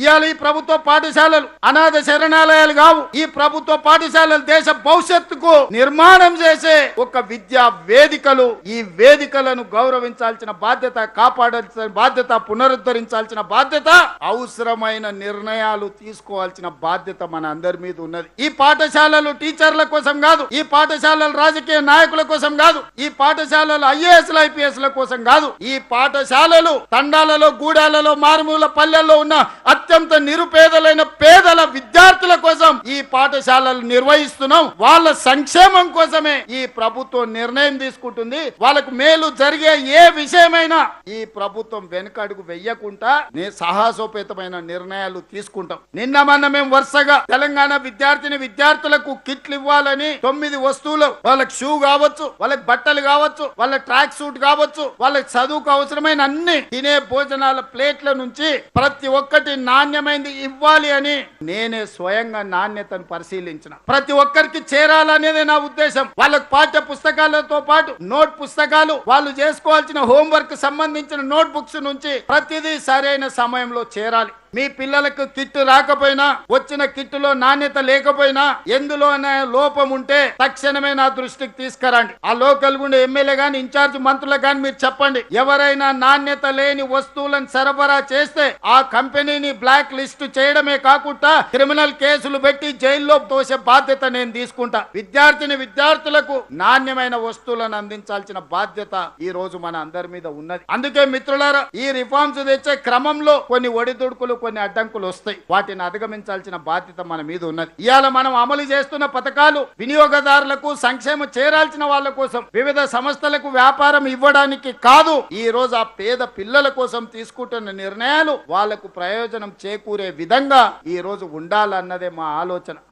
ఇవాళ ఈ ప్రభుత్వ పాఠశాలలు అనాథ శరణాలయాలు కావు. ఈ ప్రభుత్వ పాఠశాలలు దేశ భవిష్యత్తుకు నిర్మాణం చేసే ఒక విద్యా వేదికలు. ఈ వేదికలను గౌరవించాల్సిన బాధ్యత, కాపాడాల్సిన బాధ్యత, పునరుద్ధరించాల్సిన బాధ్యత, అవసరమైన నిర్ణయాలు తీసుకోవాల్సిన బాధ్యత మన అందరి మీద ఉన్నది. ఈ పాఠశాలలు టీచర్ల కోసం కాదు, ఈ పాఠశాలలు రాజకీయ నాయకుల కోసం కాదు, ఈ పాఠశాలలు ఐఏఎస్ల ఐపీఎస్ల కోసం కాదు. ఈ పాఠశాలలు తండాలలో, గూడాలలో, మారుమూల పల్లెల్లో ఉన్న అత్యంత నిరుపేదలైన పేదల విద్యార్థుల కోసం ఈ పాఠశాలలు నిర్వహిస్తున్నాం. వాళ్ళ సంక్షేమం కోసమే ఈ ప్రభుత్వం నిర్ణయం తీసుకుంటుంది. వాళ్ళకు మేలు జరిగే ఏ విషయమైనా ఈ ప్రభుత్వం వెనుకడుగు వెయ్యకుండా సాహసోపేతమైన నిర్ణయాలు తీసుకుంటాం. నిన్న మొన్న మేము వరుసగా తెలంగాణ విద్యార్థులకు కిట్లు ఇవ్వాలని 9 వస్తువులు, వాళ్ళకి షూ కావచ్చు, వాళ్ళకి బట్టలు కావచ్చు, వాళ్ళ ట్రాక్ సూట్ కావచ్చు, వాళ్ళకి చదువుకు అవసరమైన అన్ని తినే భోజనాల ప్లేట్ల నుంచి ప్రతి ఒక్కటి నాణ్యమైనది ఇవ్వాలి అని నేనే స్వయంగా నాణ్యతను పరిశీలించిన. ప్రతి ఒక్కరికి చేరాలనేది నా ఉద్దేశం. వాళ్ళకి పాఠ్య పుస్తకాలతో పాటు నోట్ పుస్తకాలు, వాళ్ళు చేసుకోవాల్సిన హోంవర్క్ సంబంధించిన నోట్ బుక్స్ నుంచి ప్రతిదీ సరైన సమయంలో చేరాలి. మీ పిల్లలకు కిట్టు రాకపోయినా, వచ్చిన కిట్టులో నాణ్యత లేకపోయినా, ఎందులోనే లోపం ఉంటే తక్షణమే నా దృష్టికి తీసుకురండి. ఆ లోకల్ గుండె ఎమ్మెల్యే గాని, ఇన్ఛార్జ్ మంత్రులకు గాని మీరు చెప్పండి. ఎవరైనా నాణ్యత లేని వస్తువులను సరఫరా చేస్తే ఆ కంపెనీని బ్లాక్ లిస్ట్ చేయడమే కాకుండా క్రిమినల్ కేసులు పెట్టి జైల్లో తోసే బాధ్యత నేను తీసుకుంటా. విద్యార్థులకు నాణ్యమైన వస్తువులను అందించాల్సిన బాధ్యత ఈ రోజు మన అందరి మీద ఉన్నది. అందుకే మిత్రులారా, ఈ రిఫార్మ్స్ తెచ్చే క్రమంలో కొన్ని ఒడిదుడుకులు, కొన్ని అడ్డంకులు వస్తాయి. వాటిని అధిగమించాల్సిన బాధ్యత మన మీద ఉన్నది. ఇవాళ మనం అమలు చేస్తున్న పథకాలు వినియోగదారులకు, సంక్షేమం చేరాల్సిన వాళ్ళ కోసం, వివిధ సంస్థలకు వ్యాపారం ఇవ్వడానికి కాదు. ఈ రోజు ఆ పేద పిల్లల కోసం తీసుకుంటున్న నిర్ణయాలు వాళ్లకు ప్రయోజనం చేకూరే విధంగా ఈ రోజు ఉండాలన్నదే మా ఆలోచన.